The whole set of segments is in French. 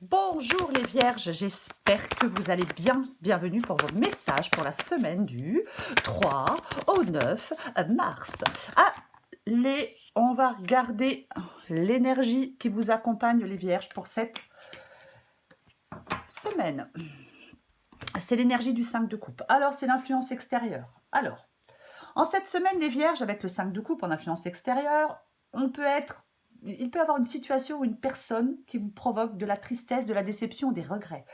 Bonjour les vierges, j'espère que vous allez bien. Bienvenue pour vos messages pour la semaine du 3 au 9 mars. On va regarder l'énergie qui vous accompagne les vierges pour cette semaine. C'est l'énergie du 5 de coupe. Alors c'est l'influence extérieure. Alors, en cette semaine les vierges, avec le 5 de coupe en influence extérieure, il peut y avoir une situation ou une personne qui vous provoque de la tristesse, de la déception, des regrets.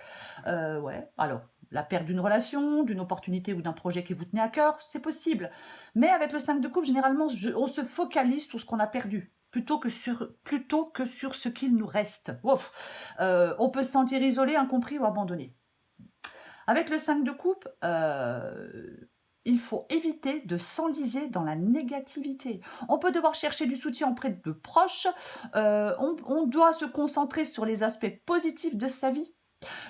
Ouais, alors, la perte d'une relation, d'une opportunité ou d'un projet qui vous tenait à cœur, c'est possible. Mais avec le 5 de coupe, généralement, on se focalise sur ce qu'on a perdu, plutôt que sur ce qu'il nous reste. Ouf. On peut se sentir isolé, incompris ou abandonné. Avec le 5 de coupe, il faut éviter de s'enliser dans la négativité. On peut devoir chercher du soutien auprès de proches. On doit se concentrer sur les aspects positifs de sa vie.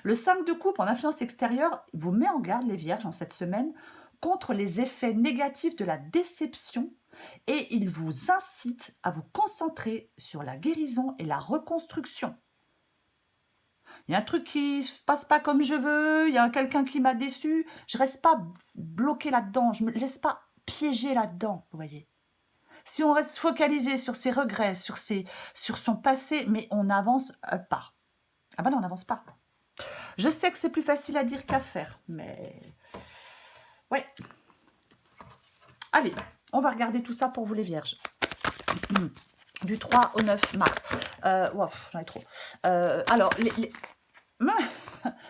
Le 5 de coupe en influence extérieure vous met en garde les vierges en cette semaine contre les effets négatifs de la déception et il vous incite à vous concentrer sur la guérison et la reconstruction. Il y a un truc qui ne se passe pas comme je veux, il y a quelqu'un qui m'a déçu, je ne reste pas bloquée là-dedans, je ne me laisse pas piéger là-dedans, vous voyez. Si on reste focalisé sur ses regrets, sur son passé, mais on n'avance pas. Ah ben non, on n'avance pas. Je sais que c'est plus facile à dire qu'à faire, mais... Ouais. Allez, on va regarder tout ça pour vous les vierges. Du 3 au 9 mars. Wow, j'en ai trop. Alors,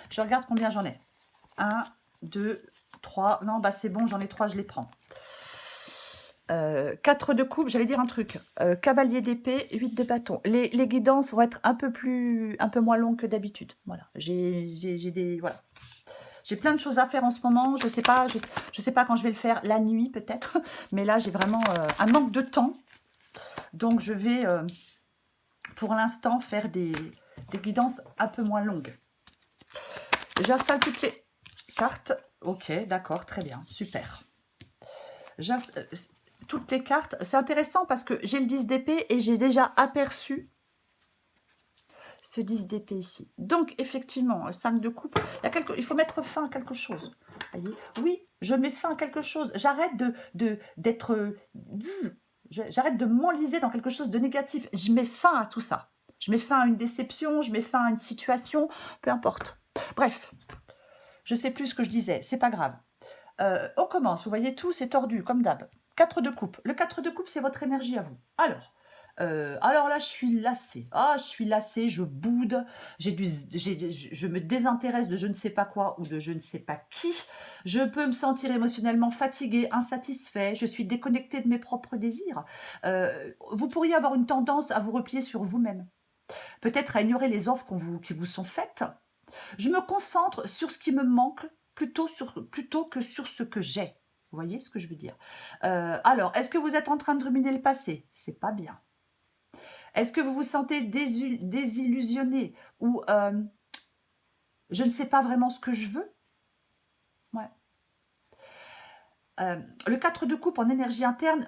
je regarde combien j'en ai. 1, 2, 3. Non, bah c'est bon, j'en ai 3, je les prends. 4 de coupe, j'allais dire un truc. Cavalier d'épée, 8 de bâton. Les guidances vont être un peu moins longues que d'habitude. Voilà. Voilà. J'ai plein de choses à faire en ce moment. Je sais pas quand je vais le faire. La nuit peut-être. Mais là, j'ai vraiment un manque de temps. Donc, je vais pour l'instant faire des guidances un peu moins longues. J'installe toutes les cartes. Ok, d'accord, très bien, super. Toutes les cartes. C'est intéressant parce que j'ai le 10 d'épée et j'ai déjà aperçu ce 10 d'épée ici. Donc, effectivement, 5 de coupe, il faut mettre fin à quelque chose. Voyez, oui, je mets fin à quelque chose. J'arrête j'arrête de m'enliser dans quelque chose de négatif. Je mets fin à tout ça. Je mets fin à une déception, je mets fin à une situation, peu importe. Bref, je sais plus ce que je disais, c'est pas grave. On commence, vous voyez tout, c'est tordu, comme d'hab. 4 de coupe. Le 4 de coupe, c'est votre énergie à vous. Alors là, je suis lassée. Ah, je suis lassée, je boude, je me désintéresse de je ne sais pas quoi ou de je ne sais pas qui. Je peux me sentir émotionnellement fatiguée, insatisfait. Je suis déconnectée de mes propres désirs. Vous pourriez avoir une tendance à vous replier sur vous-même. Peut-être à ignorer les offres qui vous sont faites. Je me concentre sur ce qui me manque plutôt que sur ce que j'ai. Vous voyez ce que je veux dire? Alors, est-ce que vous êtes en train de ruminer le passé? C'est pas bien. Est-ce que vous vous sentez désillusionné ou je ne sais pas vraiment ce que je veux? Ouais. Le 4 de coupe en énergie interne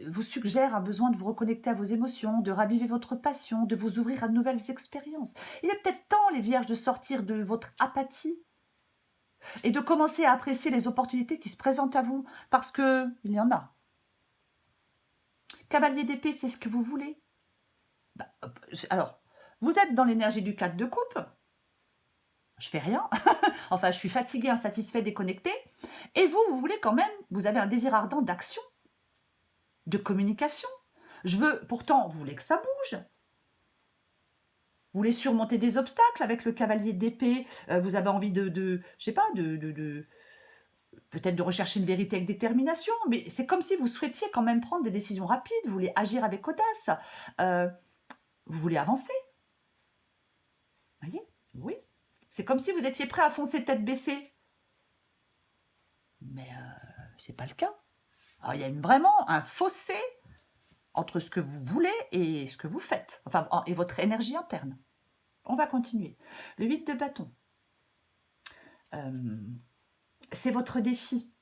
vous suggère un besoin de vous reconnecter à vos émotions, de raviver votre passion, de vous ouvrir à de nouvelles expériences. Il est peut-être temps, les vierges, de sortir de votre apathie et de commencer à apprécier les opportunités qui se présentent à vous, parce qu'il y en a. Cavalier d'épée, c'est ce que vous voulez. Alors, vous êtes dans l'énergie du 4 de coupe. Je fais rien. Enfin, je suis fatiguée, insatisfaite, déconnectée. Et vous voulez quand même, vous avez un désir ardent d'action, de communication. Pourtant, vous voulez que ça bouge. Vous voulez surmonter des obstacles avec le cavalier d'épée. Vous avez envie je sais pas, peut-être de rechercher une vérité avec détermination, mais c'est comme si vous souhaitiez quand même prendre des décisions rapides, vous voulez agir avec audace, vous voulez avancer. Vous voyez? Oui. C'est comme si vous étiez prêt à foncer tête baissée. Mais c'est pas le cas. Alors, il y a vraiment un fossé entre ce que vous voulez et ce que vous faites, enfin, et votre énergie interne. On va continuer. Le 8 de bâton. C'est votre défi.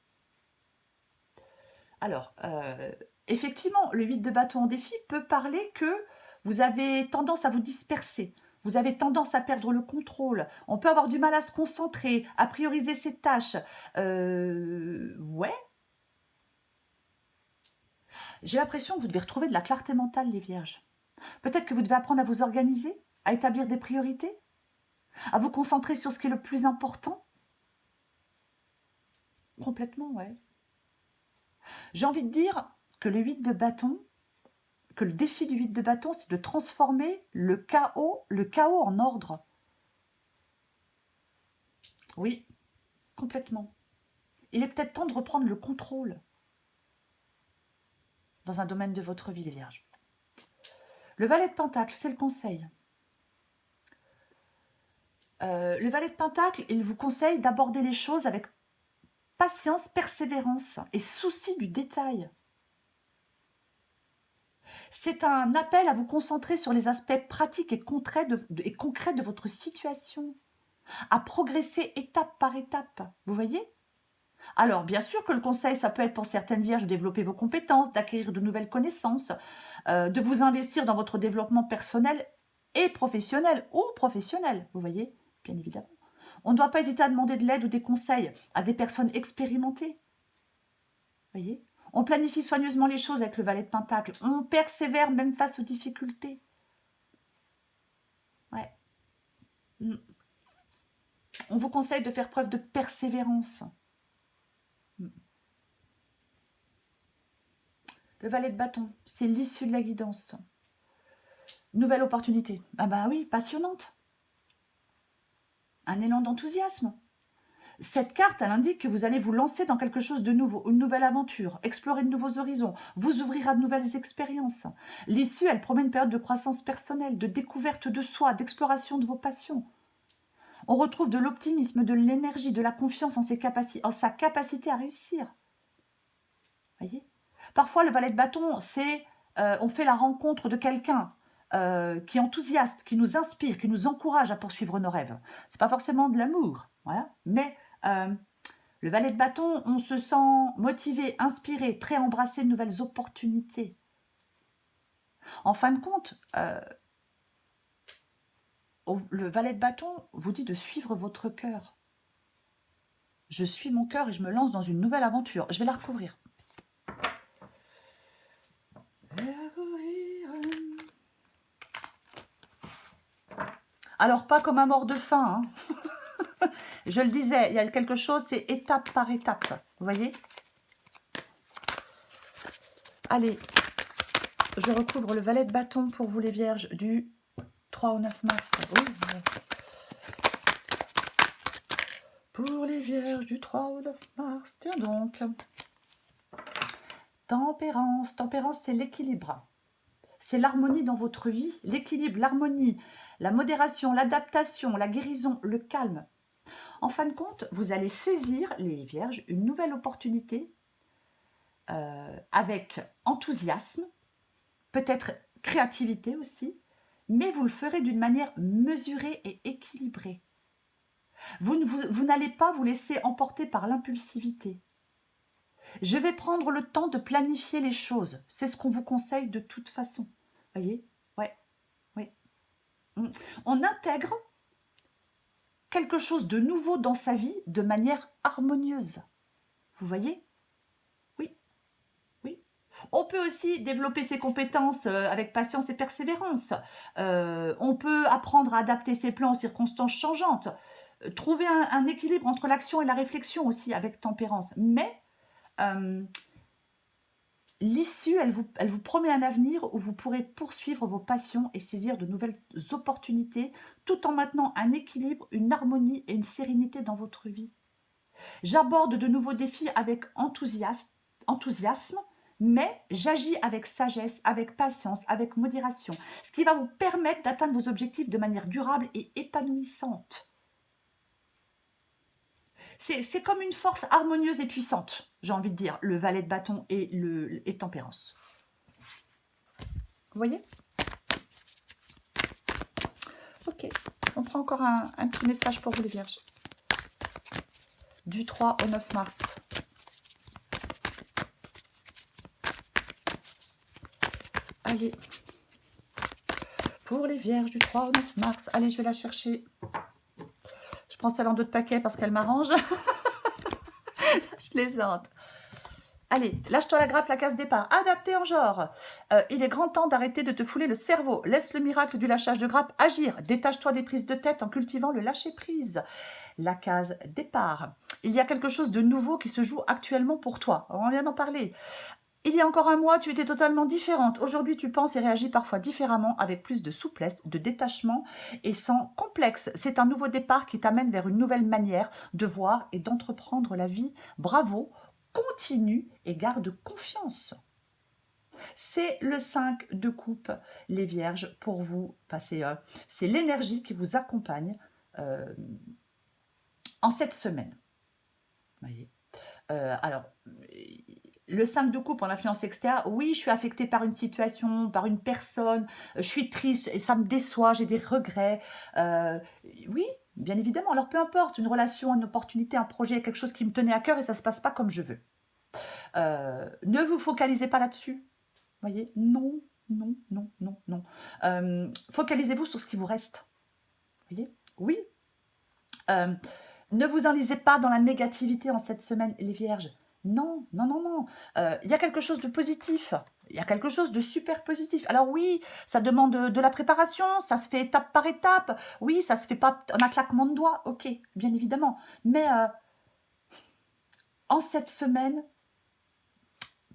Alors, effectivement, le 8 de bâton en défi peut parler que vous avez tendance à vous disperser. Vous avez tendance à perdre le contrôle. On peut avoir du mal à se concentrer, à prioriser ses tâches. Ouais. J'ai l'impression que vous devez retrouver de la clarté mentale, les vierges. Peut-être que vous devez apprendre à vous organiser, à établir des priorités, à vous concentrer sur ce qui est le plus important. Complètement, ouais. J'ai envie de dire que le 8 de bâton, que le défi du 8 de bâton, c'est de transformer le chaos en ordre. Oui, complètement. Il est peut-être temps de reprendre le contrôle dans un domaine de votre vie, les vierges. Le valet de Pentacle, c'est le conseil. Le valet de Pentacle, il vous conseille d'aborder les choses avec patience, persévérance et souci du détail. C'est un appel à vous concentrer sur les aspects pratiques et concrets de votre situation, à progresser étape par étape. Vous voyez? Alors, bien sûr que le conseil, ça peut être pour certaines vierges de développer vos compétences, d'acquérir de nouvelles connaissances, de vous investir dans votre développement personnel et professionnel, vous voyez, bien évidemment. On ne doit pas hésiter à demander de l'aide ou des conseils à des personnes expérimentées. Vous voyez? On planifie soigneusement les choses avec le valet de Pentacle. On persévère même face aux difficultés. Ouais. On vous conseille de faire preuve de persévérance. Le valet de bâton, c'est l'issue de la guidance. Nouvelle opportunité. Ah bah oui, passionnante. Un élan d'enthousiasme. Cette carte, elle indique que vous allez vous lancer dans quelque chose de nouveau, une nouvelle aventure, explorer de nouveaux horizons, vous ouvrir à de nouvelles expériences. L'issue, elle promet une période de croissance personnelle, de découverte de soi, d'exploration de vos passions. On retrouve de l'optimisme, de l'énergie, de la confiance en sa capacité à réussir. Voyez ? Parfois, le valet de bâton, c'est on fait la rencontre de quelqu'un qui est enthousiaste, qui nous inspire, qui nous encourage à poursuivre nos rêves. C'est pas forcément de l'amour, voilà, mais le valet de bâton, on se sent motivé, inspiré, prêt à embrasser de nouvelles opportunités. En fin de compte, le valet de bâton vous dit de suivre votre cœur. Je suis mon cœur et je me lance dans une nouvelle aventure. Je vais la recouvrir. Alors, pas comme un mort de faim. Hein. Je le disais, il y a quelque chose, c'est étape par étape. Vous voyez? Allez, je recouvre le valet de bâton pour vous les vierges du 3 au 9 mars. Pour les vierges du 3 au 9 mars. Tiens donc. Tempérance. Tempérance, c'est l'équilibre. C'est l'harmonie dans votre vie. L'équilibre, l'harmonie, la modération, l'adaptation, la guérison, le calme. En fin de compte, vous allez saisir, les vierges, une nouvelle opportunité avec enthousiasme, peut-être créativité aussi, mais vous le ferez d'une manière mesurée et équilibrée. Vous n'allez pas vous laisser emporter par l'impulsivité. Je vais prendre le temps de planifier les choses. C'est ce qu'on vous conseille de toute façon. Voyez? Ouais. Oui. On intègre quelque chose de nouveau dans sa vie de manière harmonieuse. Vous voyez? Oui. Oui. On peut aussi développer ses compétences avec patience et persévérance. On peut apprendre à adapter ses plans aux circonstances changeantes. Trouver un équilibre entre l'action et la réflexion aussi avec tempérance. Mais l'issue, elle vous promet un avenir où vous pourrez poursuivre vos passions et saisir de nouvelles opportunités tout en maintenant un équilibre, une harmonie et une sérénité dans votre vie. J'aborde de nouveaux défis avec enthousiasme, mais j'agis avec sagesse, avec patience, avec modération, ce qui va vous permettre d'atteindre vos objectifs de manière durable et épanouissante. C'est comme une force harmonieuse et puissante, j'ai envie de dire, le valet de bâton et tempérance. Vous voyez? Ok, on prend encore un petit message pour vous les vierges. Du 3 au 9 mars. Allez. pour les vierges du 3 au 9 mars. Allez, je vais la chercher. Je prends celle en 2 de paquet parce qu'elle m'arrange. Je plaisante. Allez, lâche-toi la grappe, la case départ. Adapté en genre. Il est grand temps d'arrêter de te fouler le cerveau. Laisse le miracle du lâchage de grappe agir. Détache-toi des prises de tête en cultivant le lâcher-prise. La case départ. Il y a quelque chose de nouveau qui se joue actuellement pour toi. On vient d'en parler. Il y a encore un mois, tu étais totalement différente. Aujourd'hui, tu penses et réagis parfois différemment, avec plus de souplesse, de détachement et sans complexe. C'est un nouveau départ qui t'amène vers une nouvelle manière de voir et d'entreprendre la vie. Bravo, continue et garde confiance. C'est le 5 de coupe, les vierges, pour vous. C'est l'énergie qui vous accompagne en cette semaine. Vous voyez alors, le 5 de coupe en influence extérieure, oui, je suis affectée par une situation, par une personne, je suis triste et ça me déçoit, j'ai des regrets. Oui, bien évidemment. Alors, peu importe, une relation, une opportunité, un projet, quelque chose qui me tenait à cœur et ça ne se passe pas comme je veux. Ne vous focalisez pas là-dessus. Vous voyez, non, non, non, non, non. Focalisez-vous sur ce qui vous reste. Vous voyez, oui. Ne vous enlisez pas dans la négativité en cette semaine, les vierges. Non, non, non, non. Il y a quelque chose de positif. Il y a quelque chose de super positif. Alors oui, ça demande de la préparation, ça se fait étape par étape. Oui, ça se fait pas en un claquement de doigts. Ok, bien évidemment. Mais en cette semaine,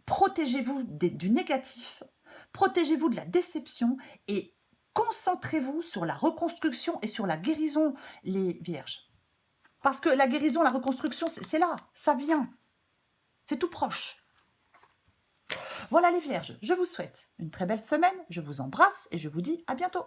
protégez-vous du négatif, protégez-vous de la déception et concentrez-vous sur la reconstruction et sur la guérison, les vierges. Parce que la guérison, la reconstruction, c'est là, ça vient. C'est tout proche. Voilà les vierges, je vous souhaite une très belle semaine, je vous embrasse et je vous dis à bientôt.